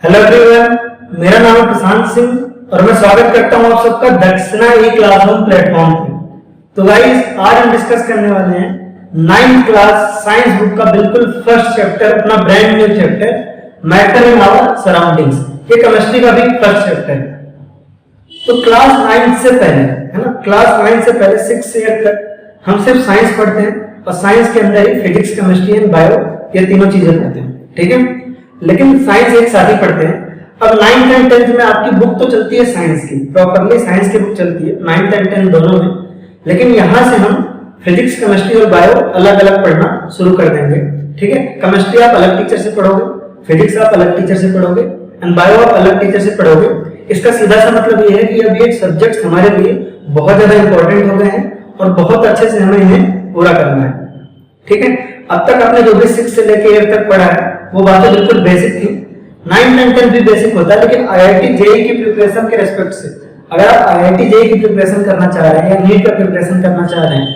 Hello everyone, मेरा नाम है प्रशांत सिंह और मैं स्वागत करता हूं आप सबका दक्षिणा ई क्लासरूम प्लेटफॉर्म पे। तो गाइस, आज हम डिस्कस करने वाले हैं 9th क्लास साइंस बुक का बिल्कुल फर्स्ट चैप्टर, अपना brand new chapter matter in our surroundings. ये केमिस्ट्री का भी फर्स्ट चैप्टर है। तो क्लास 9 से पहले, है ना, क्लास 9 से पहले 6 से 8 तक हम सिर्फ साइंस पढ़ते हैं और साइंस के अंदर ही फिजिक्स, केमिस्ट्री एंड बायो, ये तीनों चीजें पढ़ते हैं, ठीक है। लेकिन साइंस एक साथ ही पढ़ते हैं। अब 9th एंड 10th में आपकी बुक तो चलती है साइंस की, प्रॉपरली साइंस की बुक चलती है 9th एंड 10th दोनों में, लेकिन यहां से हम फिजिक्स, केमिस्ट्री और बायो अलग अलग पढ़ना शुरू कर देंगे, ठीक है। केमिस्ट्री आप अलग टीचर से पढ़ोगे, फिजिक्स आप अलग टीचर से पढ़ोगे एंड बायो आप अलग टीचर से पढ़ोगे। इसका सीधा सा मतलब ये है कि अब ये सब्जेक्ट्स हमारे लिए बहुत ज्यादा इंपॉर्टेंट हो गए हैं और बहुत अच्छे से हमें इन्हें पूरा करना है, ठीक है। अब तक आपने जो भी 6 से लेकर 8 तक पढ़ा है वो बातें बिल्कुल बेसिक थी। 9th एंड 10th भी बेसिक होता है, लेकिन आईआईटी जेईई की प्रिपरेशन के रेस्पेक्ट से अगर आप आईआईटी जेईई की प्रिपरेशन करना चाह रहे हैं या नीट का प्रिपरेशन करना चाह रहे हैं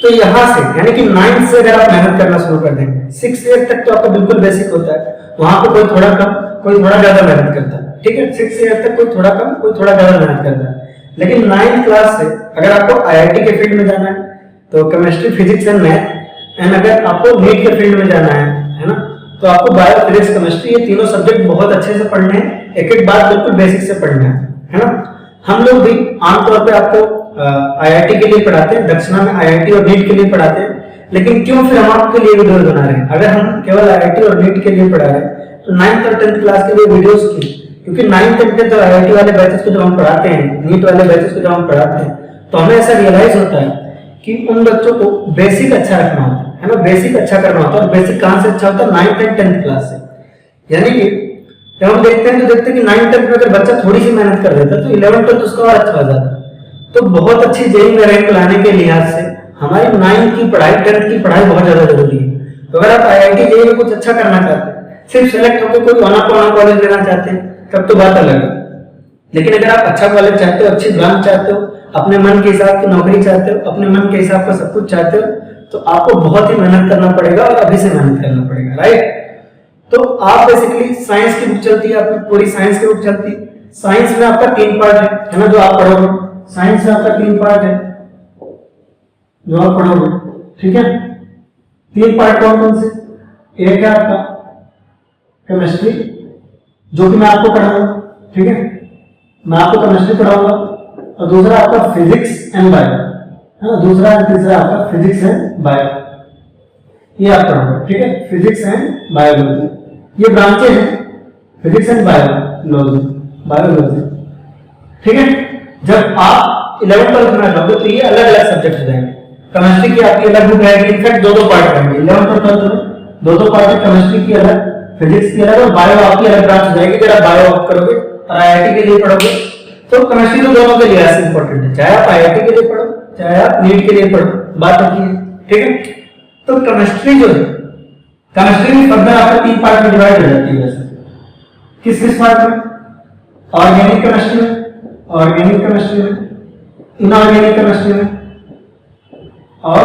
तो यहां से, यानी कि 9th से अगर आप मेहनत करना शुरू कर देंगे, 6 से 8 तक तो आपका बिल्कुल बेसिक होता है, वहां पे कोई थोड़ा कम कोई थोड़ा ज्यादा मेहनत करता है, ठीक है। 6 से 8 तक कोई थोड़ा कम कोई थोड़ा ज्यादा मेहनत करता है। लेकिन 9th क्लास से अगर आपको आईआईटी के फील्ड में जाना है तो chemistry, physics and math, and अगर आपको नीट के फील्ड में जाना है ना, तो आपको बायो, फिजिक्स, केमिस्ट्री, ये तीनों सब्जेक्ट बहुत अच्छे से पढ़ने हैं, एक एक बात बिल्कुल बेसिक से पढ़ना है ना। हम लोग भी आमतौर पे आपको आईआईटी के लिए पढ़ाते हैं, दक्षिणा में आईआईटी और नीट के लिए पढ़ाते हैं, लेकिन क्यों फिर हम आपके लिए वीडियोस बना रहे हैं? अगर हम केवल आईआईटी और नीट के लिए पढ़ा रहे हैं तो 9th और 10th क्लास के लिए वीडियोस क्यों? क्योंकि 9th और 10th आईआईटी वाले बैचेस को जब हम पढ़ाते हैं, नीट वाले बैचेस को जब हम पढ़ाते हैं, तो हमें ऐसा रियलाइज होता है कि उन बच्चों को बेसिक अच्छा रखना होता है ना, बेसिक अच्छा करना होता है। और बेसिक कहां से अच्छा होता है? 9th एंड 10th क्लास से। यानी कि जब हम देखते हैं तो देखते हैं कि 9th 10th में अगर बच्चा थोड़ी सी मेहनत कर देता है तो 11th 12th उसका और अच्छा हो जाता है। तो बहुत अच्छी जेईई में रैंक लाने के लिहाज से हमारी 9th की पढ़ाई, 10th की पढ़ाई बहुत ज्यादा जरूरी है। तो अगर आप आईआईटी जेईई में कुछ अच्छा करना चाहते हैं, सिर्फ सेलेक्ट होकर कोई आना कॉलेज लेना चाहते हैं, तब तो बात अलग है। लेकिन अगर आप अच्छा कॉलेज चाहते हो, अच्छी ब्रांच चाहते हो, अपने मन के हिसाब की नौकरी चाहते हो, अपने मन के हिसाब का सब कुछ चाहते हो, तो आपको बहुत ही मेहनत करना पड़ेगा और अभी से मेहनत करना पड़ेगा, राइट। तो आप बेसिकली साइंस की बुक चलती है, आपकी पूरी साइंस की बुक चलती है। साइंस में आपका 3 पार्ट है ना, जो आप पढ़ोगे। साइंस में आपका 3 पार्ट है जो आप पढ़ोगे, ठीक है। 3 पार्ट कौन से? एक है आपका केमिस्ट्री, जो कि मैं आपको पढ़ाऊंगा, ठीक है, मैं आपको केमिस्ट्री पढ़ाऊंगा। और दूसरा आपका फिजिक्स एंड बायो, हाँ, दूसरा एंड तीसरा आपका फिजिक्स एंड बायो, ये आप पढ़ोगे, ठीक है। फिजिक्स एंड बायोलॉजी, ये ब्रांचें हैं, फिजिक्स एंड बायोलॉजी, ठीक है। जब आप 11th 12th में जाओगे तो ये अलग अलग सब्जेक्ट हो जाएंगे। केमिस्ट्री की आपकी अलग बुक रहेगी, इनफैक्ट 2-2 पार्ट रहेंगे। 11th और 12th में 2-2 पार्ट है, केमिस्ट्री की अलग, फिजिक्स की अलग और बायो आपकी अलग ब्रांच हो जाएगी। अगर आप बायो आप करोगे और आईआईटी के लिए पढ़ोगे तो केमिस्ट्री तो दोनों के लिए ऐसे इंपॉर्टेंट है, चाहे आप आईआईटी के लिए पढ़ो चाहे आप नीट के लिए पढ़ो, बात होती है, ठीक है। तो केमिस्ट्री जो है, केमिस्ट्री में फर्दर आपका 3 पार्ट में डिवाइड हो जाती है। वैसे किस पार्ट में? ऑर्गेनिक केमिस्ट्री में, ऑर्गेनिक केमिस्ट्री में, इनऑर्गेनिक केमिस्ट्री में और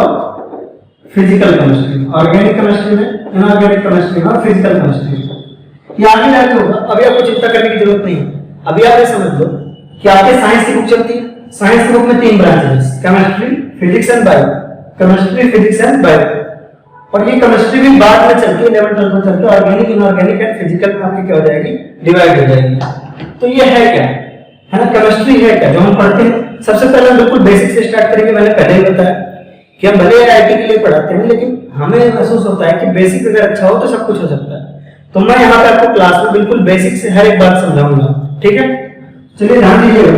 फिजिकल केमिस्ट्री में। ऑर्गेनिक केमिस्ट्री में, इनऑर्गेनिक केमिस्ट्री में और फिजिकल केमिस्ट्री में। ये आगे जाके होगा, अभी आपको चिंता करने की जरूरत नहीं है। अभी आप ये समझ लो कि आपके साइंस की बुक चलती है, साइंस की बुक में 3 branches, chemistry, physics and bio, chemistry, physics and bio. और ये केमिस्ट्री भी बाद में चलती है, 11th 12th में चलती है। ऑर्गेनिक, इनऑर्गेनिक एंड फिजिकल में आपकी क्या हो जाएगी? डिवाइड हो जाएगी। तो ये है क्या, है ना, केमिस्ट्री है क्या जो हम पढ़ते हैं। सबसे पहले बिल्कुल बेसिक से स्टार्ट करेंगे। मैंने पहले ही बताया कि हम भले आईआईटी के लिए पढ़ाते हैं, लेकिन हमें महसूस होता है कि बेसिक अगर अच्छा हो तो सब कुछ हो सकता है। तो मैं यहाँ पे आपको क्लास में बिल्कुल बेसिक से हर एक बात समझाऊंगा, ठीक है। चलिए ध्यान दीजिएगा,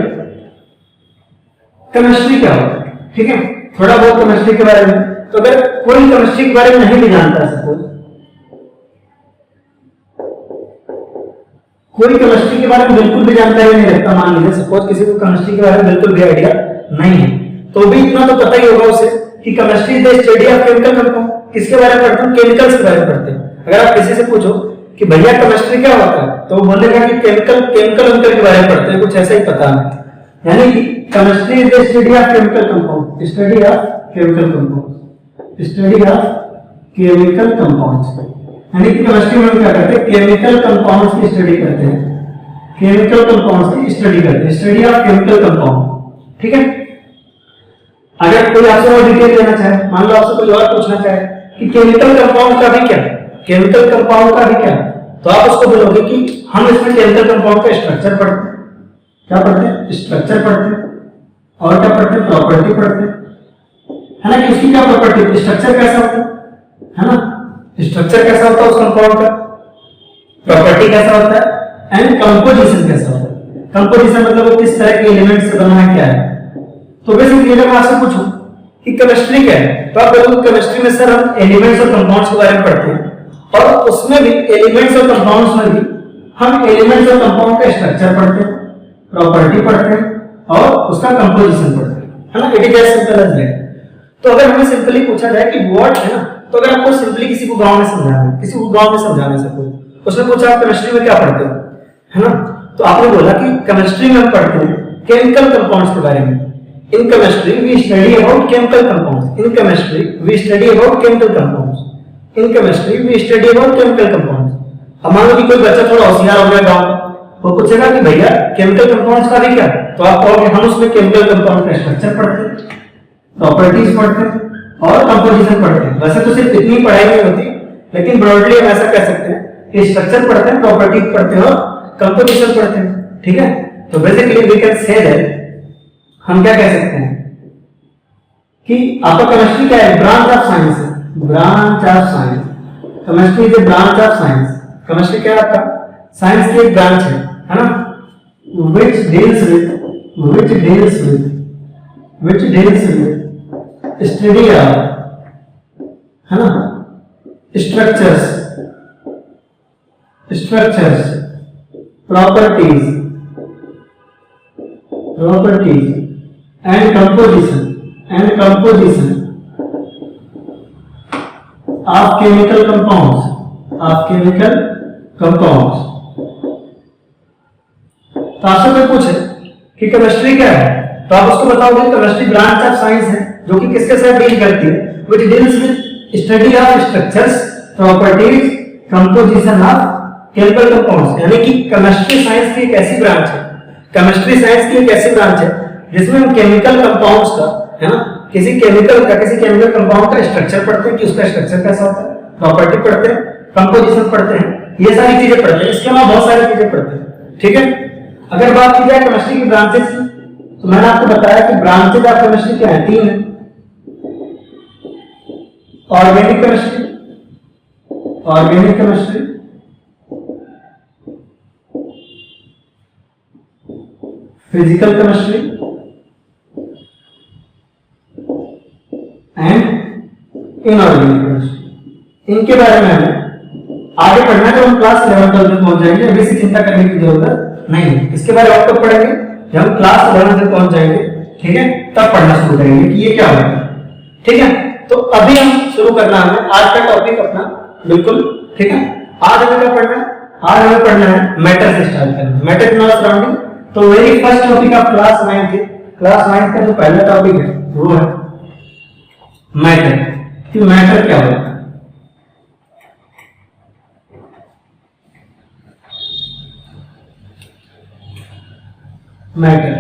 केमिस्ट्री क्या होता है, ठीक है, थोड़ा बहुत केमिस्ट्री के बारे में। तो अगर कोई केमिस्ट्री के बारे में नहीं भी जानता है, सपोज कोई केमिस्ट्री के बारे में बिल्कुल भी जानकारी नहीं रखता, मान लीजिए सपोज किसी को केमिस्ट्री के बारे में बिल्कुल भी आइडिया नहीं है, तो भी इतना तो पता ही होगा उसे कि chemistry is the study of chemical compound. किसके बारे में पढ़ते हैं? केमिकल्स के बारे में पढ़ते हैं। अगर आप किसी से पूछो कि भैया केमिस्ट्री क्या होता है, तो वो बोलेगा कि केमिकल के बारे में पढ़ते हैं, कुछ ऐसा ही पता है। यानी कि chemistry is the study of chemical compound, study of chemical compound, study of chemical compounds. यानी कि केमिस्ट्री में हम क्या करते हैं, केमिकल कंपाउंड्स की स्टडी करते हैं, केमिकल कंपाउंड्स की स्टडी करते हैं, स्टडी ऑफ केमिकल कंपाउंड। ठीक है, अगर कोई आपसे और डिटेल लेना चाहे, मान लो आपसे कोई और पूछना चाहे कि केमिकल कंपाउंड का भी क्या, केमिकल कंपाउंड का भी क्या, तो आप उसको बोलोगे कि हम इसमें केमिकल कंपाउंड का स्ट्रक्चर पढ़ते हैं। क्या पढ़ते हैं? स्ट्रक्चर पढ़ते हैं। और क्या पढ़ते हैं? प्रॉपर्टी पढ़ते हैं, है ना, कि उसकी क्या प्रॉपर्टी, स्ट्रक्चर कैसा होता है ना, स्ट्रक्चर कैसा होता है उस कंपाउंड का, प्रॉपर्टी कैसा होता है, एंड कंपोजिशन कैसा होता है। कंपोजिशन मतलब वो किस तरह के एलिमेंट से बना है, क्या है। तो बेसिकली अगर मैं आपसे पूछूं कि केमिस्ट्री क्या है, तो आप बोलोगे केमिस्ट्री में सर हम एलिमेंट्स और कंपाउंड्स के बारे में पढ़ते हैं, और उसमें भी एलिमेंट्स और कंपाउंड्स में भी हम एलिमेंट्स और कंपाउंड का स्ट्रक्चर पढ़ते हैं, प्रॉपर्टी पढ़ते हैं और उसका कंपोजिशन पढ़ते हैं, है ना। It is as simple as that. तो अगर हमें सिंपली पूछा जाए कि व्हाट है ना, तो अगर आपको सिंपली किसी को गांव में समझाना है, किसी को गांव में समझाने से कोई उसने पूछा आप केमिस्ट्री में क्या पढ़ते हो, है ना, तो आपने बोला कि केमिस्ट्री में हम पढ़ते हैं केमिकल कंपाउंड्स के बारे में। In chemistry we study about chemical compounds, in chemistry we study about chemical compounds, in chemistry we study about chemical compounds. अब मान लो कि कोई बच्चा थोड़ा होशियार हो गया गांव, वो पूछेगा कि भैया केमिकल कंपाउंड्स का भी क्या, तो आप कहोगे हम उसमें केमिकल कंपाउंड का स्ट्रक्चर पढ़ते हैं, प्रॉपर्टीज पढ़ते हैं और कंपोजिशन पढ़ते हैं। वैसे तो सिर्फ इतनी पढ़ाई नहीं होती, लेकिन ब्रॉडली हम ऐसा कह सकते हैं कि स्ट्रक्चर पढ़ते हैं, प्रॉपर्टीज पढ़ते हैं और कंपोजिशन पढ़ते हैं। ठीक है, तो basically we can say that, हम क्या कह सकते हैं कि आपका केमिस्ट्री क्या है, ब्रांच ऑफ साइंस है, branch of science. Chemistry is a branch of science. Chemistry क्या है आपका, साइंस की एक ब्रांच है ना, which deals with study of, है ना, structures, properties and composition of chemical compounds। तो आपसे कोई पूछे कि केमिस्ट्री क्या है, तो आप उसको बताओगे केमिस्ट्री ब्रांच ऑफ साइंस है जो कि किसके साथ डील करती है, which deals with study of structures, properties, composition of chemical compounds. यानी कि केमिस्ट्री साइंस की एक ऐसी ब्रांच है, केमिस्ट्री साइंस की एक ऐसी ब्रांच है जिसमें हम केमिकल कंपाउंड्स का, है ना, किसी केमिकल कंपाउंड का स्ट्रक्चर पढ़ते हैं कि उसका स्ट्रक्चर कैसा होता है, प्रॉपर्टी पढ़ते हैं, कंपोजिशन पढ़ते हैं, ये सारी चीजें पढ़ते हैं। इसके अलावा बहुत सारी चीजें पढ़ते हैं। ठीक है, अगर बात की जाए केमिस्ट्री की ब्रांचेस की, तो मैंने आपको बताया कि ब्रांचेस ऑफ केमिस्ट्री क्या है, 3 है। Organic chemistry, physical chemistry and inorganic chemistry. इनके बारे में हमें आगे पढ़ना है, जब हम क्लास 11 तक पहुंच जाएंगे, अभी से चिंता करने की जरूरत नहीं है। इसके बारे में कब पढ़ेंगे, जब हम क्लास 11 तक पहुंच जाएंगे, ठीक है, तब पढ़ना शुरू करेंगे कि ये क्या होता है। ठीक है, तो अभी हम शुरू करना है आज का टॉपिक अपना, बिल्कुल ठीक है। आज हमें क्या पढ़ना है, आज हमें पढ़ना है मैटर से स्टार्ट करना, मैटर इन आवर सराउंडिंग। तो very first topic of class 9 का जो पहला टॉपिक है वो है मैटर, कि मैटर क्या होता है। मैटर,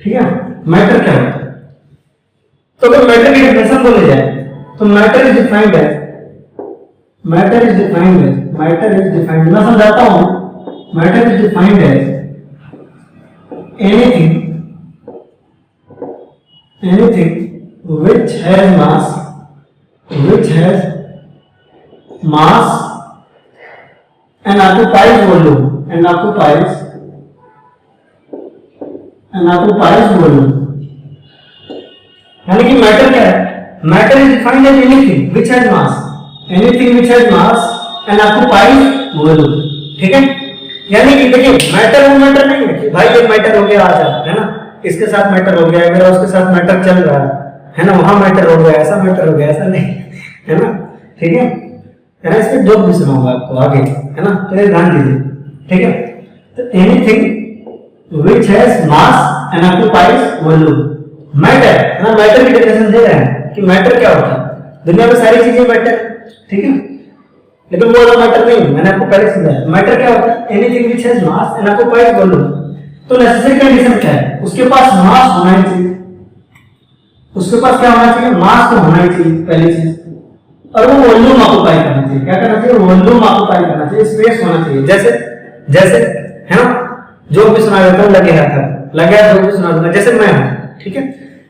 ठीक है, मैटर क्या होता है। तो अगर मैटर की डेफिनेशन बोले जाए तो मैटर इज डिफाइंड एज, मैं समझाता हूं। Matter is defined as anything which has mass and occupies volume, यानी कि मैटर क्या है, matter is defined as anything which has mass and occupies volume। ठीक है, यानी कि देखिए मैटर वो मैटर नहीं है कि भाई एक मैटर हो गया आ जा, है ना, इसके साथ मैटर हो गया, मेरा उसके साथ मैटर चल रहा है ना, वहां मैटर हो गया, ऐसा मैटर हो गया, ऐसा नहीं, है ना। ठीक है, इसमें जोक भी सुनाऊंगा आपको आगे, है ना, तो ये ध्यान दीजिए। ठीक है, तो anything which has mass and occupies volume, matter, है ना, मैटर की डेफिनेशन दे रहे हैं कि मैटर क्या होता है। दुनिया में सारी चीजें मैटर है, ठीक है, लेकिन वो वाला मैटर नहीं। मैंने आपको पहले समझाया मैटर क्या होता है, anything which has mass and occupies volume. तो नेसेसरी कंडीशन क्या है, उसके पास मास होना ही चाहिए, उसके पास क्या होना चाहिए, मास तो होना ही चाहिए पहली चीज, और वो वॉल्यूम ऑक्युपाई करना चाहिए। क्या करना चाहिए, वॉल्यूम ऑक्युपाई करना चाहिए, स्पेस होना चाहिए। जैसे जैसे है ना, जो भी सुना देता हूँ लगे हाथ लगे हाथ जो भी सुना दूंगा, जैसे मैं हूँ, ठीक है,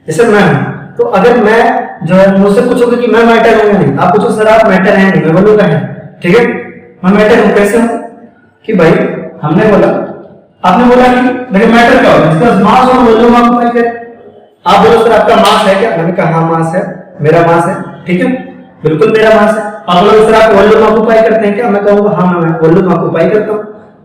जैसे मैं हूँ, तो अगर मैं जो है मुझसे पूछोगे कि मैं मैटर हूँ नहीं, आप पूछो सर आप मैटर हैं नहीं, मैं बोलूंगा है, ठीक है, मैं मैटर हूँ। कैसे हूँ कि भाई हमने बोला, आपने बोला कि मेरे मैटर क्या होगा, इसका मास और वॉल्यूम ऑक्युपाई करे। आप बोलो सर आपका मास है क्या, मैंने कहा हाँ मास है, मेरा मास है, ठीक है, बिल्कुल मेरा मास है। आप बोलो सर आप वॉल्यूम ऑक्युपाई करते हैं क्या, मैं कहूंगा हाँ मैं वॉल्यूम ऑक्युपाई करता हूँ,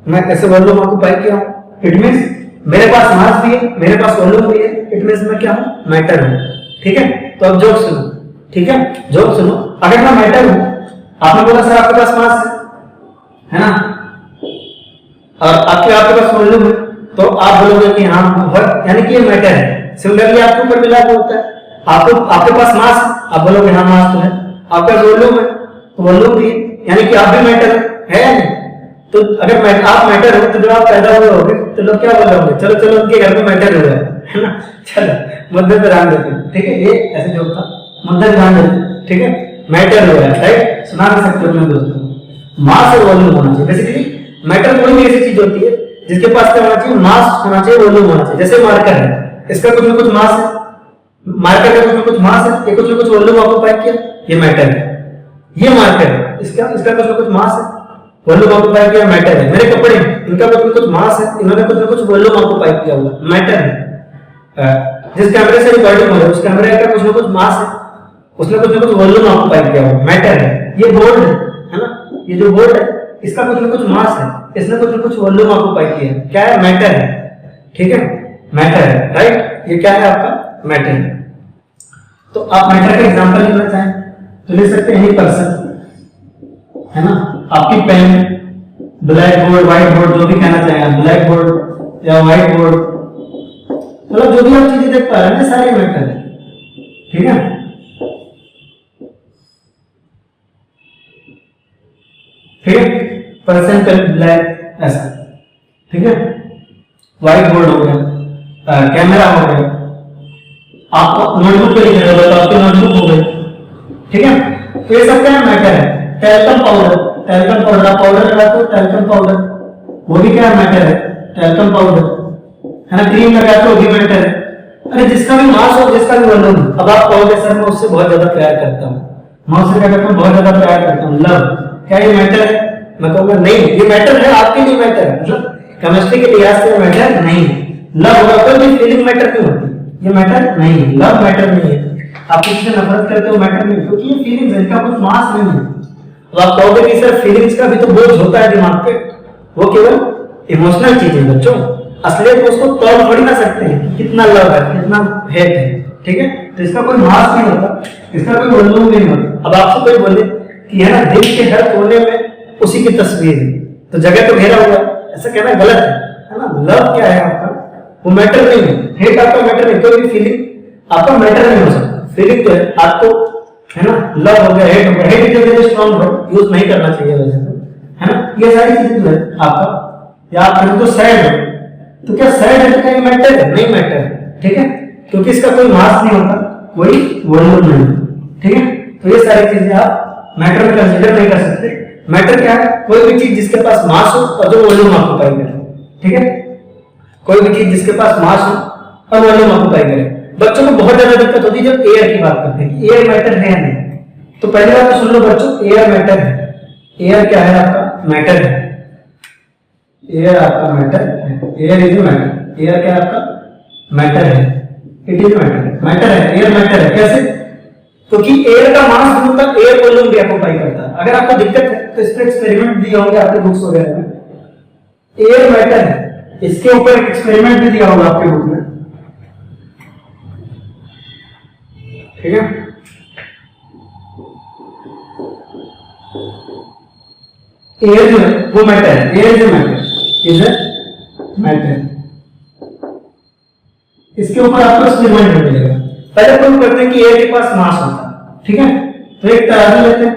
मैं कैसे वॉल्यूम ऑक्युपाई किया हूँ, इट मींस मेरे पास मास भी है, मेरे पास वॉल्यूम भी है, इट मींस मैं क्या हूँ, मैटर हूँ, ठीक है। तो अब जोक सुनो, ठीक है, जोक सुनो, अगर मैं मैटर हूँ, आपने बोला सर आपके पास मास है ना, और आपके पास वॉल्यूम है, तो आप बोलोगे कि हाँ यानी कि ये मैटर है। सिमिलरली आपके ऊपर भी लागू होता है, आपके पास मास है, आप बोलोगे हाँ मास तो है, आपका वॉल्यूम है तो वॉल्यूम भी है, यानी कि आप भी मैटर है या नहीं। तो अगर आप मैटर हो तो जब आप पैदा हुए होगे तो लोग क्या बोल रहे चलो चलो उनके घर में मैटर हुआ है ना, चलो मुद्दे पे ध्यान देते हैं, ठीक है, ये ऐसे जो था मुद्दे पे ध्यान देते हैं, ठीक है, मैटर हुआ है, राइट, सुना भी सकते हो अपने दोस्तों। मास और वॉल्यूम होना चाहिए, बेसिकली मैटर कोई भी ऐसी चीज होती है जिसके पास क्या होना चाहिए, मास होना चाहिए, वॉल्यूम होना चाहिए। जैसे मार्कर है, इसका कुछ ना कुछ मास है, मार्कर का कुछ ना कुछ मास है, ये कुछ ना कुछ वॉल्यूम ऑक्युपाई किया, ये मैटर है। ये मार्कर है, इसका कुछ ना कुछ मास है, वॉल्यूम ऑक्युपाई किया, मैटर है। मेरे कपड़े इनका कुछ ना कुछ मास है, इन्होंने कुछ ना कुछ वॉल्यूम ऑक्युपाई किया हुआ, मैटर है। जिस कैमरे से रिकॉर्डिंग हो रही है उस कैमरे का कुछ ना कुछ मास है, उसने कुछ ना कुछ वॉल्यूम ऑक्युपाई किया हुआ, मैटर है। ये बोर्ड है ना, ये जो बोर्ड है इसका कुछ ना कुछ मास है, इसने कुछ ना कुछ वॉल्यूम ऑक्युपाई किया है, क्या है, मैटर है, ठीक है, मैटर है, राइट, ये क्या है आपका, मैटर है। तो आप मैटर का एग्जांपल लेना चाहें तो ले सकते हैं, एनी पर्सन है ना, आपकी pen, blackboard, whiteboard, जो भी कहना चाहें, ब्लैक बोर्ड या व्हाइट बोर्ड, मतलब जो भी आप चीजें देख पा रहे हैं सारे मैटर है, ठीक है। ठीक है, पर्सन पेन ब्लैक ऐसा, ठीक है, व्हाइट बोर्ड हो गया, कैमरा हो गया, आपको नोटबुक पे लिखना है तो आपकी नोटबुक हो गई, ठीक है। तो ये सब क्या मैटर है। टैल्कम पाउडर आप पाउडर लगाते हो, टैल्कम पाउडर वो भी क्या मैटर है, टैल्कम पाउडर है ना, क्रीम लगाते हो, वो भी मैटर है। अरे जिसका भी मास हो, जिसका भी वॉल्यूम, अब आप कहोगे सर मैं उससे बहुत ज्यादा प्यार करता हूँ, मैं उससे क्या करता हूँ, बहुत ज्यादा प्यार करता हूँ, लव, क्या ये मैटर है, मैं कहूँगा नहीं ये मैटर है, आपके लिए मैटर है, मतलब केमिस्ट्री के लिहाज से मैटर नहीं है। लव होगा कोई भी फीलिंग मैटर क्यों होती है, ये मैटर नहीं है, लव मैटर नहीं है। आप किसी से नफरत करते हो मैटर नहीं, क्योंकि ये फीलिंग्स है, इनका कुछ मास नहीं है। तो आप कहोगे कि सर फीलिंग्स का भी तो बोझ होता है दिमाग पे, वो केवल इमोशनल चीज है बच्चों, असलियत उसको तौल थोड़ी ना सकते हैं, कितना लव है, कितना हेट है, ठीक है। तो इसका कोई मास नहीं होता, इसका कोई वॉल्यूम नहीं होता। अब आपसे कोई बोले कि है ना दिल के हर कोने में उसी की तस्वीर है, तो जगह तो घेरा हुआ, ऐसा कहना गलत है ना। लव क्या है आपका, वो मैटर नहीं है, हेट आपका मैटर नहीं, कोई भी फीलिंग आपका मैटर नहीं हो सकता। फीलिंग तो है आपको, है ना, लव हो गया, हेट हो गया, hate is a very strong word, use नहीं करना चाहिए वैसे तो, है ना। ये सारी चीजें जो है आपका, या आप कहें तो सैड है, तो क्या सैड है तो क्या मैटर है, नहीं मैटर है, ठीक है, क्योंकि इसका कोई मास नहीं होता, कोई वॉल्यूम नहीं, ठीक है। तो ये सारी चीजें आप मैटर में कंसीडर नहीं कर सकते। मैटर क्या है, कोई भी चीज जिसके पास मास हो और जो वॉल्यूम ऑक्युपाई करे, ठीक है, कोई भी चीज जिसके पास मास हो और वॉल्यूम ऑक्युपाई करे। बच्चों को बहुत ज्यादा दिक्कत होती है जब एयर की बात करते हैं कि एयर मैटर है या नहीं। तो पहली बात तो सुन लो बच्चों, एयर मैटर है। एयर क्या है आपका, मैटर है, एयर आपका मैटर है, एयर इज मैटर, एयर क्या है आपका, मैटर है, इट इज मैटर, मैटर है, एयर मैटर है। कैसे, क्योंकि एयर का मास होता है, एयर वॉल्यूम भी ऑक्युपाई करता है। अगर आपको दिक्कत है तो इस पे एक्सपेरिमेंट दिए होंगे आपके बुक्स वगैरह में, एयर मैटर है, इसके ऊपर एक एक्सपेरिमेंट भी दिया होगा आपके बुक में, ठीक है। एयर जो है वो मैटर है, air is matter, is matter. इसके ऊपर आपको एक्सपेरिमेंट मिलेगा। पहले प्रूव करते हैं कि एयर के पास मास होता है, ठीक है। तो एक तराजू लेते हैं,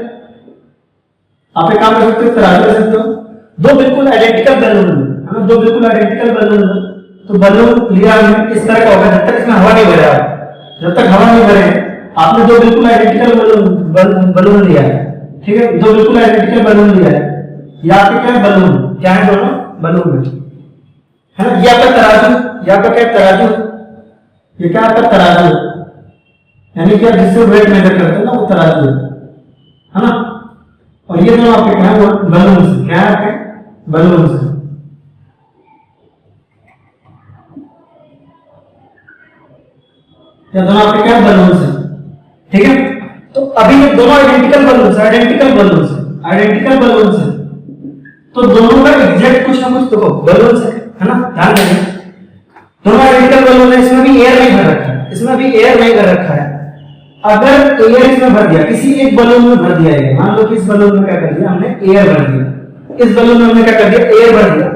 आप एक काम कर सकते हो, तराजू ले सकते हो। दो बिल्कुल आइडेंटिकल बैलून है ना, दो बिल्कुल आइडेंटिकल बैलून, तो बैलून लिया हमने इस तरह का होगा, जब तक इसमें हवा नहीं भरा, जब तक हवा नहीं भरे आपने दो बिल्कुल आइडेंटिकल बैलून लिया है, ठीक है, दो बिल्कुल आइडेंटिकल बैलून लिया है, ये आपके क्या बैलून, क्या है दोनों बैलून है ना। ये आपका तराजू, ये आपका क्या तराजू, ये क्या आपका तराजू, यानी कि जिससे वेट मेजर करते हैं ना वो तराजू है ना। और ये दोनों आपके क्या है बैलून, क्या है आपके बैलून से, या दोनों आपके क्या बैलून से, ठीक है। तो अभी ये दोनों आइडेंटिकल बैलून, आइडेंटिकल बैलून से, आइडेंटिकल बैलून से, तो दोनों का एग्जैक्ट कुछ ना कुछ देखो बैलून से है ना, ध्यान देना। दोनों आइडेंटिकल बैलून है, इसमें भी एयर नहीं भर रखा है, इसमें भी एयर नहीं भर रखा है। अगर एयर इसमें भर दिया, किसी एक बलून में भर दिया है, मान लो कि इस बलून में क्या कर दिया हमने, एयर भर दिया, इस बलून में हमने क्या कर दिया, एयर भर दिया।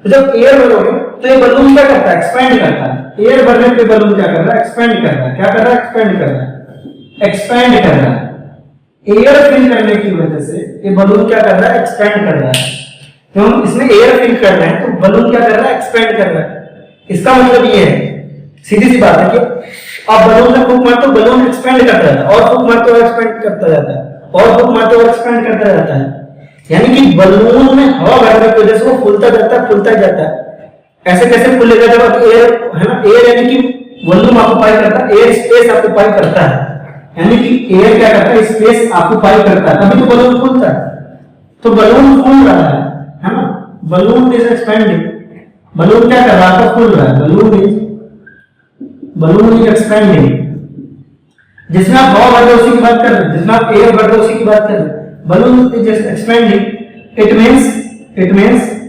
तो जब एयर भरोगे तो ये बलून क्या करता है, एक्सपेंड करता है। एयर भरने पे बलून क्या कर रहा है, एक्सपेंड कर रहा है, क्या कर रहा है, एक्सपेंड कर रहा है, एक्सपेंड कर रहा है। एयर फिल करने की वजह से ये बलून क्या कर रहा है, एक्सपेंड कर रहा है। तो हम इसमें एयर फिल कर रहे हैं तो बलून क्या कर रहा है, एक्सपेंड कर रहा है। इसका मतलब ये है, सीधी सी बात है कि आप बलून से फूंक मारते हो बलून एक्सपेंड करता जाता है, और फूंक मारते हो एक्सपेंड करता जाता है, और फूंक मारते हो एक्सपेंड करता जाता है। यानी कि बलून में हवा भरने की वजह से वो फूलता जाता है, फूलता जाता है। ऐसे कैसे फूलेगा, जब आप एयर है ना, एयर यानी कि वॉल्यूम ऑक्यूपाई करता है, एयर स्पेस ऑक्यूपाई करता है, यानी कि एयर क्या करता है, स्पेस ऑक्यूपाई करता है, तभी तो बलून फूलता है। तो बलून फूल रहा है ना, बलून इज एक्सपेंडिंग, बलून क्या कर रहा है, फूल रहा है, बलून इज एक्सपेंडिंग। जिसमें आप हवा भर रहे हो उसी की बात कर रहे हैं, जिसमें आप एयर भर रहे हो उसी की बात कर रहे हैं। Balloon is expanding, it means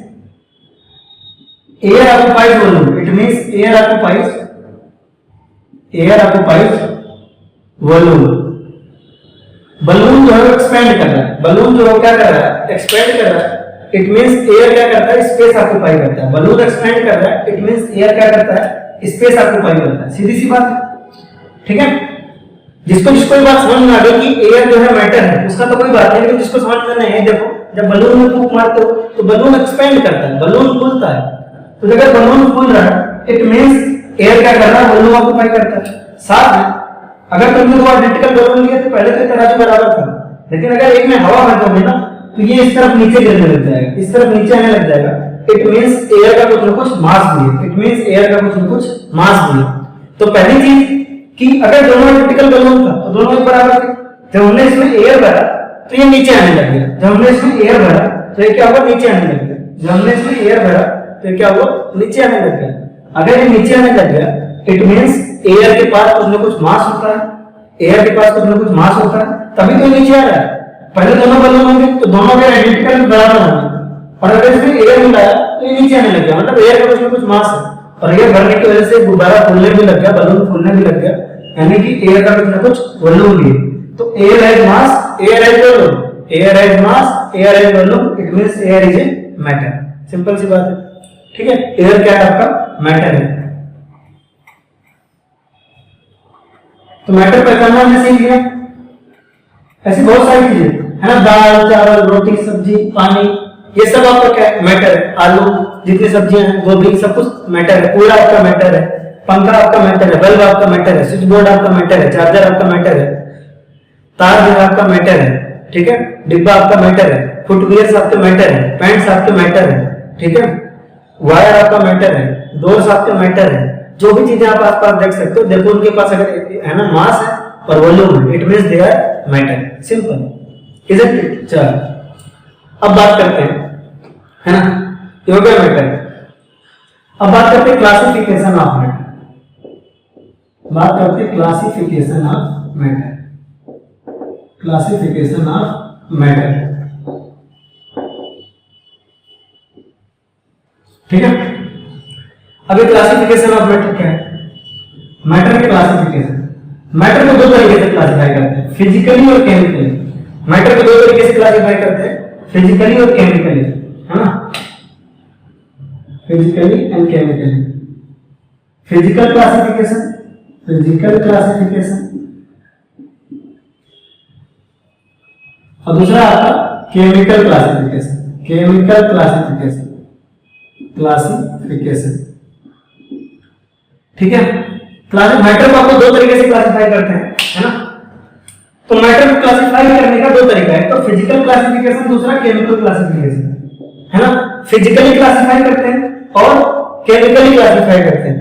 air occupies volume, it means air occupies volume। Balloon जो है एक्सपेंड कर रहा है, बलून जो है क्या कर रहा है, एक्सपेंड कर रहा है। इट मींस एयर क्या करता है, स्पेस ऑक्यूपाई करता है। बलून एक्सपेंड कर रहा है, इट मींस एयर क्या करता है, स्पेस ऑक्यूपाई करता है। सीधी सी बात है, ठीक है। जिसको ये बात समझ में आ गई कि एयर जो है मैटर है, उसका तो कोई बात नहीं, लेकिन जिसको समझ में नहीं है, देखो जब बलून में फूंक मारते हो तो बलून एक्सपेंड करता है, बलून फूलता है। तो अगर बलून फूल रहा है इट मींस एयर क्या कर रहा है, वॉल्यूम ऑक्यूपाई करता है। साथ में अगर तुमने दो आइडेंटिकल बलून लिए तो पहले तो तराजू बराबर था, लेकिन अगर एक में हवा भर दोगे ना तो ये इस तरफ नीचे गिरने लग जाएगा, इस तरफ नीचे आने लग जाएगा। इट मींस एयर का कुछ ना कुछ मास भी है, इट मींस एयर का कुछ ना कुछ मास भी है। तो पहली चीज कि अगर दोनों आइडेंटिकल बलून था तो दोनों बराबर थे। जब हमने इसमें एयर भरा तो ये नीचे आने लग गया, जब हमने इसमें एयर भरा तो ये क्या हुआ, नीचे आने लग गया। जब हमने इसमें एयर भरा तो क्या हुआ, नीचे आने लग गया। अगर ये नीचे आने लग गया इट मींस एयर के पास कुछ ना कुछ मास होता है, एयर के पास कुछ ना कुछ मास होता है, तभी तो नीचे आ रहा है। पहले दोनों बलून होंगे तो दोनों के आइडेंटिकल बराबर होंगे, और अगर इसमें एयर मिलाया तो ये नीचे आने लग गया, मतलब एयर का कुछ ना कुछ मास है। और एयर भरने की वजह से गुब्बारा फूलने भी लग गया, बलून फूलने भी लग गया, यानी कि एयर का कुछ ना कुछ वॉल्यूम भी है। तो air has mass, air has volume, air has mass, air has volume, it means air is a matter. Simple सी बात है, ठीक है। एयर क्या है, आपका मैटर है। तो मैटर पहचानना हमने सीख लिया। ऐसी बहुत सारी चीजें है ना, दाल चावल रोटी सब्जी पानी, ये सब आपका क्या मैटर है। आलू जितनी सब्जियां हैं, गोभी, सब कुछ मैटर है। कूड़ा आपका मैटर है, पंखा आपका मैटर है, बल्ब आपका मैटर है, स्विच बोर्ड आपका मैटर है, चार्जर आपका मैटर है, तार जो आपका मैटर है, ठीक है, डिब्बा आपका मैटर है, फुटवियर्स आपके मैटर है, पैंट्स आपके मैटर है, ठीक है, वायर आपका मैटर है, डोर्स आपके मैटर है। जो भी चीजें आप आसपास देख सकते हो, देखो उनके पास अगर है ना मास है और वॉल्यूम है, it means they are matter. Simple, isn't it. चलो अब बात करते हैं, है ना, ये हो गया मैटर। अब बात करते हैं क्लासिफिकेशन ऑफ मैटर। बात करते हैं classification of matter, classification of matter, ठीक है। अभी क्लासिफिकेशन ऑफ मैटर क्या है, मैटर के क्लासिफिकेशन। मैटर को दो तरीके से क्लासिफाई करते हैं, फिजिकली और केमिकली। मैटर को दो तरीके से क्लासिफाई करते हैं, फिजिकली और केमिकली, है ना, physically and chemically. Physical classification, physical classification और दूसरा आपका chemical classification, chemical classification, classification, ठीक है। मैटर को आपको दो तरीके से क्लासिफाई करते हैं, है ना। तो मैटर को क्लासिफाई करने का दो तरीका है, तो फिजिकल क्लासिफिकेशन, दूसरा केमिकल क्लासिफिकेशन, है ना। फिजिकली क्लासिफाई करते हैं और केमिकली क्लासिफाई करते हैं।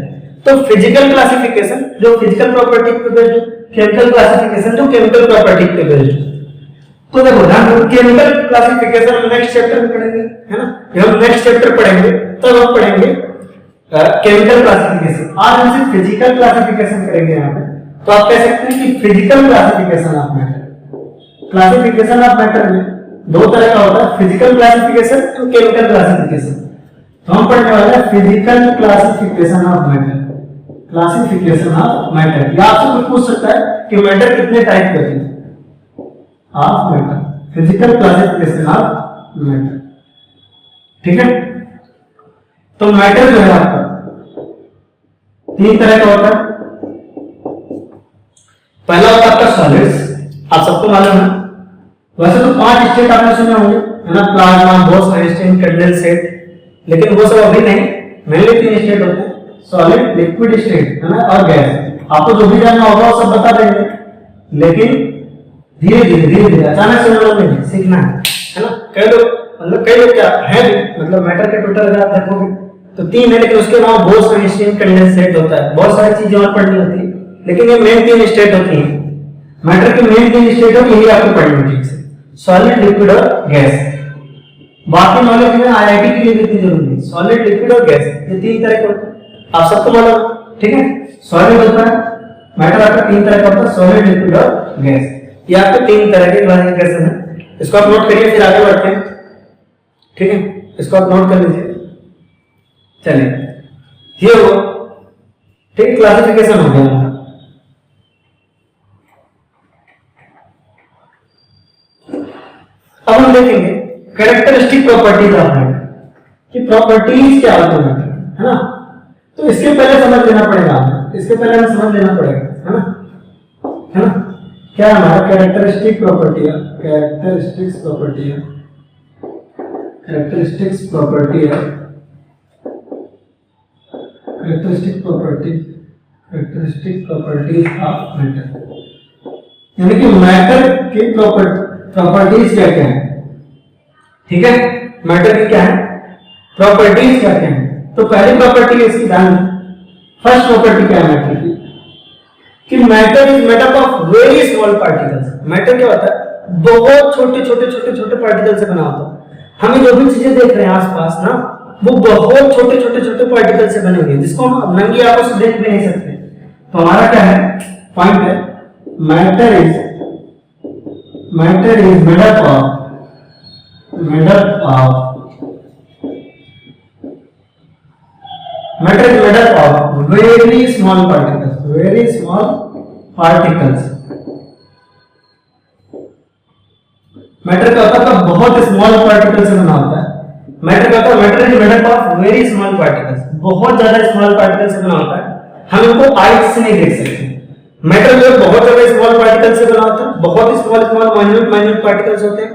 तो फिजिकल क्लासिफिकेशन जो फिजिकल प्रॉपर्टी पे बेस्ड, केमिकल क्लासिफिकेशन जो केमिकल प्रॉपर्टी पे बेस्ड। तो देखो ध्यान रखो, केमिकल क्लासिफिकेशन हम नेक्स्ट चैप्टर में पढ़ेंगे, है ना। जब हम नेक्स्ट चैप्टर पढ़ेंगे तब हम पढ़ेंगे केमिकल क्लासिफिकेशन। आज हम सिर्फ फिजिकल क्लासिफिकेशन करेंगे यहाँ पे। तो आप कह सकते हैं कि physical classification of matter, classification of matter में दो तरह का होता है, फिजिकल क्लासिफिकेशन और केमिकल क्लासिफिकेशन। तो हम पढ़ने वाले हैं physical classification of matter, classification of matter. या आपसे कुछ पूछ सकता है कि मैटर कितने टाइप के हैं, of matter, physical classification of matter, ठीक है। तो मैटर जो है आपका तीन तरह का होता है। पहला होता है आपका सॉलिड्स, आप सबको मालूम है। वैसे तो 5 स्टेट आपने सुने होंगे, है ना, प्लाज्मा, बॉस, आइंस्टाइन, कंडेंसेट, लेकिन वो सब अभी नहीं, मेनली 3 स्टेट होते हैं, सॉलिड, लिक्विड स्टेट, है ना, और गैस। आपको जो भी जानना होगा वो सब बता देंगे, लेकिन धीरे धीरे अचानक से लोग नहीं सीखना है ना। कई लोग क्या है, मतलब मैटर के टोटल अगर आप देखोगे तो 3 है, लेकिन उसके अलावा बॉस, आइंस्टाइन, कंडेंसेट होता है। बहुत सारी चीजें और पढ़नी होती है, लेकिन ये मेन 3 स्टेट होती हैं। मैटर की मेन 3 स्टेट होती है, यही आपको पढ़नी ठीक से, सॉलिड, लिक्विड और गैस। बाकी नॉलेज में आईआईटी के लिए कितनी जरूरी है, सॉलिड, लिक्विड और गैस, ये 3 तरह के होते हैं, आप सबको मालूम, ठीक है। सॉलिड होता है, मैटर आपका 3 तरह का होता है, सॉलिड, लिक्विड और गैस। ये आपके 3 तरह के क्लासिफिकेशन है। इसको आप नोट करिए, फिर आगे बढ़ते हैं, ठीक है। इसको आप नोट कर लीजिए। चलिए ये हो, ठीक, क्लासिफिकेशन हो गया। अब हम देखेंगे कैरेक्टरिस्टिक प्रॉपर्टीज ऑफ मैटर, कि प्रॉपर्टीज क्या होती है मैटर, है ना। तो इसके पहले समझ लेना पड़ेगा हमें, इसके पहले हमें समझ लेना पड़ेगा, है ना। क्या है हमारा कैरेक्टरिस्टिक प्रॉपर्टी है, कैरेक्टरिस्टिक्स प्रॉपर्टी है, कैरेक्टरिस्टिक्स प्रॉपर्टी है, characteristic property, characteristic properties of matter, यानी कि मैटर की प्रॉपर्टीज क्या क्या है, ठीक है। मैटर की क्या है प्रॉपर्टीज, क्या क्या है। तो पहली प्रॉपर्टी इसकी ध्यान, फर्स्ट प्रॉपर्टी क्या है मैटर की, कि matter is made up of very small particles. Matter क्या होता है, बहुत छोटे पार्टिकल से बना होता है। हमें जो भी चीजें देख रहे हैं आसपास ना, वो बहुत छोटे पार्टिकल से बने हुए हैं, जिसको हम नंगी आंखों से देख नहीं सकते। तो हमारा क्या है पॉइंट है, matter is made up of matter is made up of very small particles, very small particles। Matter का होता है बहुत स्मॉल पार्टिकल से बना होता है। मैटर का होता है matter is made up of very small particles, बहुत ज्यादा स्मॉल पार्टिकल से बना होता है, हम इनको आईज से नहीं देख सकते। मैटर जो बहुत ज्यादा स्मॉल पार्टिकल से बना होता है, बहुत स्मॉल माइन्यूट पार्टिकल्स होते हैं,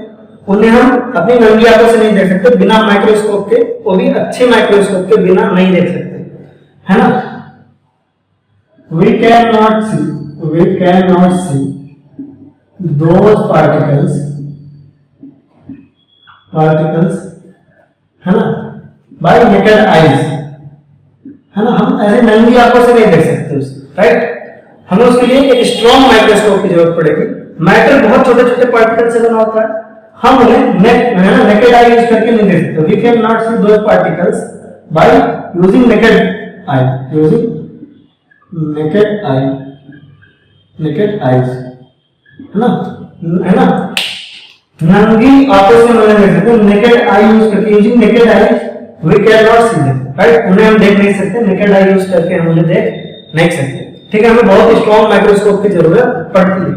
उन्हें हम अपनी नंगी आंखों से नहीं देख सकते, बिना माइक्रोस्कोप के, वो भी अच्छे माइक्रोस्कोप के बिना नहीं देख सकते, है ना। we cannot see those particles, है ना, by naked eyes, है ना। हम ऐसे नंगी आंखों से नहीं देख सकते उसे, राइट। हमें उसके लिए एक स्ट्रॉन्ग माइक्रोस्कोप की जरूरत पड़ेगी। मैटर बहुत छोटे पार्टिकल से बना होता है, हम उन्हें नेकेड आई यूज करके नहीं देख सकते। we cannot see those particles by using naked eye, naked eyes, है ना, नंगी आंखों से उन्हें देख सकते, naked eye यूज करके, using naked eye we cannot see them, right. उन्हें हम देख नहीं सकते, naked eye यूज करके हम उन्हें देख नहीं सकते, ठीक है। हमें बहुत स्ट्रॉन्ग माइक्रोस्कोप की जरूरत पड़ती है।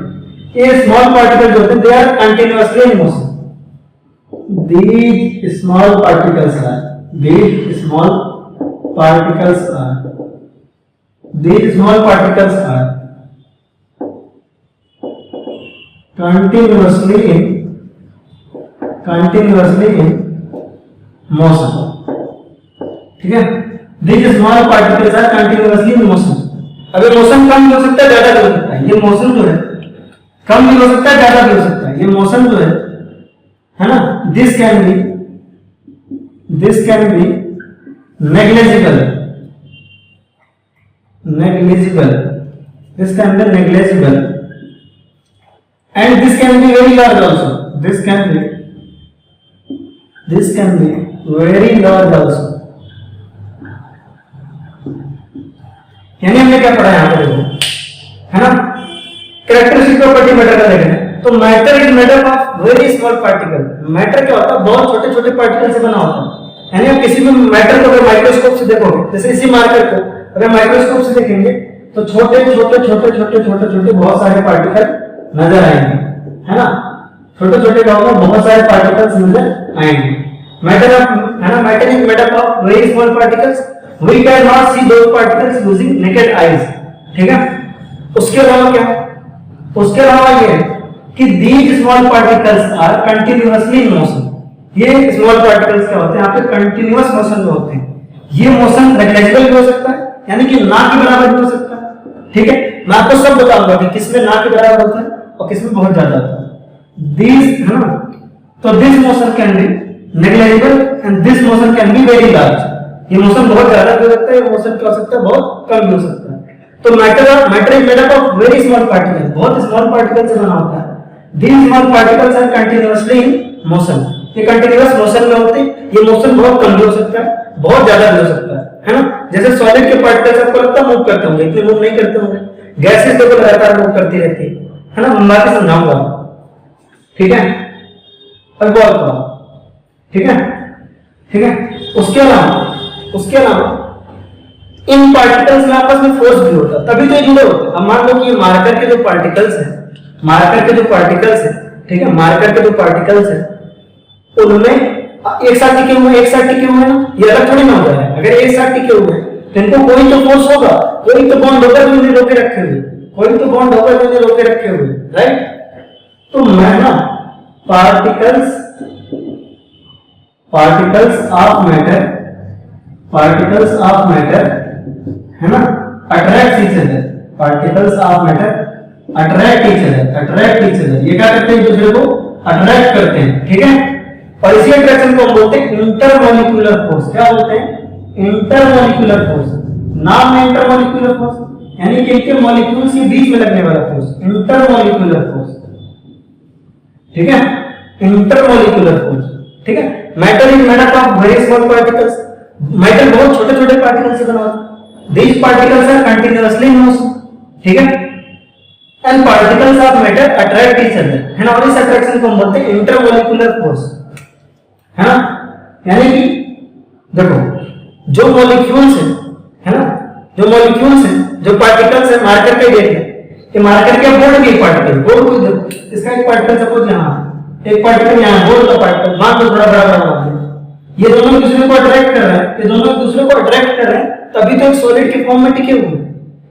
ये स्मॉल पार्टिकल जो होते हैं, they are continuously in motion. These small particles are continuously in continuously in motion, ठीक है। These small particles are continuously in motion. अब ये मोशन कम भी हो सकता है, ज्यादा भी हो सकता है। ये मोशन जो है कम भी हो सकता है, ज्यादा भी हो सकता है। ये मोशन जो है ना, this can be negligible, this can be negligible, and this can be very large also. This can be very large also. यानी हमने क्या पढ़ा यहाँ पर है ना, कैरेक्टरिस्टिक प्रॉपर्टी मैटर का देखना है। तो matter is made up of very small particle. Matter क्या होता है, बहुत छोटे छोटे पार्टिकल से बना होता है। यानी आप किसी भी मैटर को अगर माइक्रोस्कोप से देखोगे, जैसे इसी मार्कर को अगर माइक्रोस्कोप से देखेंगे तो छोटे छोटे छोटे छोटे छोटे छोटे बहुत सारे पार्टिकल नजर आएंगे, है ना। छोटे छोटे क्या होगा, बहुत सारे पार्टिकल्स नजर आएंगे। मैटर है ना, matter is made up of very small particles. We cannot see those particles using naked eyes, ठीक है। उसके अलावा क्या, उसके अलावा ये कि these small particles are continuously in motion। ये small particles क्या होते हैं, यहाँ पे continuous motion में होते हैं। ये motion negligible भी हो सकता है, यानी कि ना के बराबर भी हो सकता है, ठीक है। मैं आपको सब बताऊंगा कि किसमें ना के बराबर होता है और किसमें बहुत ज्यादा होता है। These है ना, तो this motion can be negligible and this motion can be very large। ये मोशन बहुत ज्यादा भी हो सकता है, मोशन क्या हो सकता है, बहुत कम भी हो सकता है। तो matter is made up of very small particle, बहुत स्मॉल पार्टिकल से बना होता है। These small particles are continuously in motion. ये कंटीन्यूअस मोशन में होते हैं। ये मोशन बहुत कम भी हो सकता है, बहुत ज्यादा भी हो सकता है ना। जैसे सॉलिड के पार्टिकल्स आपको लगता है मूव करते होंगे, इतने मूव नहीं करते होंगे। गैसेस देखो लगातार मूव करती रहती है ना। मैं बाकी समझाऊंगा, ठीक है। अब गौर करो, ठीक है, ठीक है। उसके अलावा इन पार्टिकल्स में आपस में फोर्स भी होता है, तभी तो ये जुड़े होते हैं। अब मान लो कि ये मार्कर के जो पार्टिकल्स हैं, ठीक है, मार्कर के जो पार्टिकल्स हैं उनमें एक साथ टिके हुए ना, ये अलग थोड़ी ना होता है। अगर एक साथ टिके हुए हैं तो इनको कोई तो फोर्स होगा, कोई तो बॉन्ड होकर भी उन्हें रोके रखे हुए, राइट। तो मैं ना पार्टिकल्स ऑफ मैटर है ना attract each other. Particles of matter attract each other. ये क्या करते हैं, एक दूसरे को अट्रैक्ट करते हैं, ठीक है। और इसी अट्रैक्शन को हम बोलते हैं इंटरमॉलिक्यूलर फोर्स। क्या बोलते हैं, इंटरमॉलिक्यूलर फोर्स। नाम है इंटरमॉलिक्यूलर फोर्स, यानी कि इनके मॉलिक्यूल्स के बीच में लगने वाला फोर्स, इंटरमॉलिक्यूलर फोर्स, ठीक है। इंटरमॉलिक्यूलर फोर्स, ठीक है। Matter is made up of very small particles. Matter बहुत छोटे छोटे पार्टिकल्स से बना होता है। These particles are continuously in motion, ठीक है। And particles of matter attract each other, है ना। और इस अट्रैक्शन को हम बोलते हैं इंटरमॉलिक्यूलर फोर्स, है ना। यानी कि देखो जो मॉलिक्यूल्स है ना, जो पार्टिकल्स है मार्कर के देख ये मार्कर के बोर्ड के पार्टिकल, बोर्ड को देखो, इसका एक पार्टिकल सपोज यहाँ, एक पार्टिकल यहाँ, बोर्ड का पार्टिकल मान लो थोड़ा बड़ा, ये दोनों एक दूसरे को अट्रैक्ट कर रहे हैं, तभी तो एक सॉलिड के फॉर्म में टिके हुए हैं।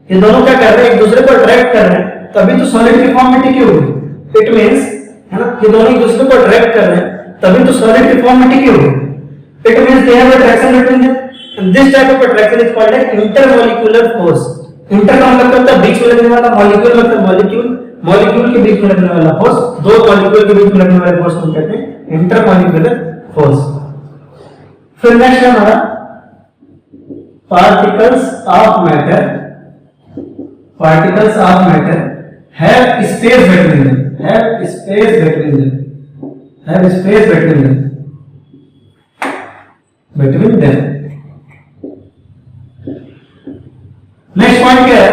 ये दोनों क्या कर रहे हैं, एक दूसरे को अट्रैक्ट कर रहे हैं, तभी तो सॉलिड के फॉर्म में टिके हुए हैं। इट मींस है ना, ये दोनों एक दूसरे को अट्रैक्ट कर रहे हैं, तभी तो सॉलिड के फॉर्म में टिके हुए हैं। It means they have attraction between them, and this type of attraction is called as intermolecular force. Inter का मतलब होता है बीच में लगने वाला, मॉलिक्यूल मतलब मॉलिक्यूल के बीच में लगने वाला फोर्स, दो मॉलिक्यूल के बीच में लगने वाले फोर्स को कहते हैं इंटरमॉलिक्यूलर फोर्स। फिर नेक्स्ट है हमारा particles of matter have space between them, have space between them. Next point क्या है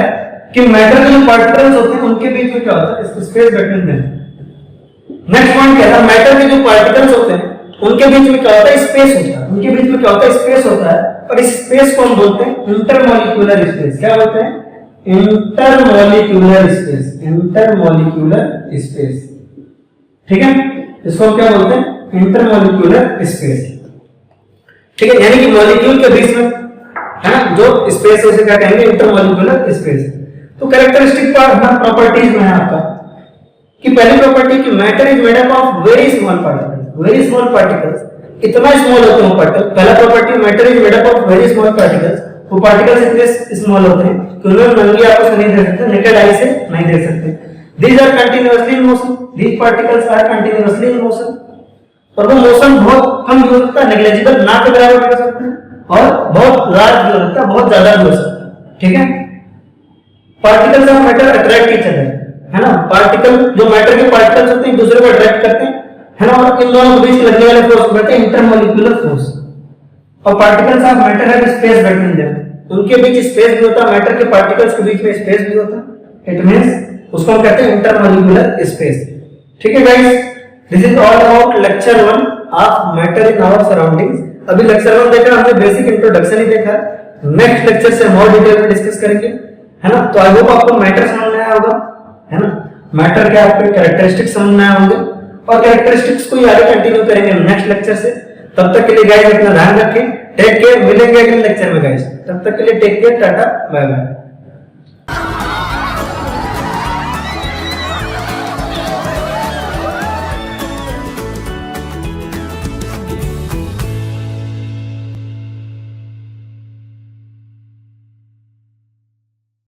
कि मैटर के जो पार्टिकल्स होते हैं उनके बीच में क्या होता है, space between them. Next point क्या है, मैटर के जो पार्टिकल्स होते हैं उनके बीच में क्या होता है, स्पेस होता है, और इस स्पेस को हम बोलते हैं इंटरमॉलिक्यूलर स्पेस। क्या बोलते हैं, इंटरमॉलिक्यूलर स्पेस, ठीक है। इसको हम क्या बोलते हैं, इंटरमॉलिक्यूलर स्पेस, ठीक है। यानी कि मॉलिक्यूल के बीच में है ना जो स्पेस है उसे क्या कहेंगे, इंटरमॉलिक्यूलर स्पेस। तो कैरेक्टरिस्टिक प्रॉपर्टीज में है आपका कि पहली प्रॉपर्टी कि matter is made up of very small particles. Very small particles, इतना स्मॉल होते हैं पार्टिकल। पहला property matter is made up of very small particles, वो पार्टिकल्स इतने स्मॉल होते हैं कि उन्हें नंगी आंखों से नहीं देख सकते, नेकेड आई से नहीं देख सकते। These are continuously in motion, these particles are continuously in motion, और वो मोशन बहुत कम भी हो सकता है, नेग्लिजिबल ना के बराबर भी हो सकता है, और बहुत लार्ज भी हो सकता है, बहुत ज्यादा भी हो सकता है, ठीक है। Particles of matter attract each other, है ना, पार्टिकल जो मैटर के पार्टिकल्स होते हैं दूसरे को अट्रैक्ट करते हैं, है ना, और इन दोनों के बीच लगने वाले फोर्स को कहते हैं इंटरमोलिक्यूलर फोर्स। और particles of matter have space between them, उनके बीच स्पेस भी होता है, मैटर के पार्टिकल्स के बीच में स्पेस भी होता है, इट मींस उसको हम कहते हैं इंटरमोलिक्यूलर स्पेस, ठीक है guys. This is all about lecture 1 of matter in our surroundings. अभी लेक्चर 1 देखा हमने, बेसिक इंट्रोडक्शन ही देखा, नेक्स्ट लेक्चर से हम और डिटेल में डिस्कस करेंगे, है ना। तो आई होप आपको मैटर समझ में आया होगा, है ना, मैटर के आपके कैरेक्टरिस्टिक्स समझ में आए होंगे, और कैरेक्टरिस्टिक्स को ही आगे कंटिन्यू करेंगे नेक्स्ट लेक्चर से। तब तक के लिए गाइस अपना ध्यान रखें, टेक केयर, मिलेंगे अगले लेक्चर में गाइस, तब तक के लिए take care, tata bye bye.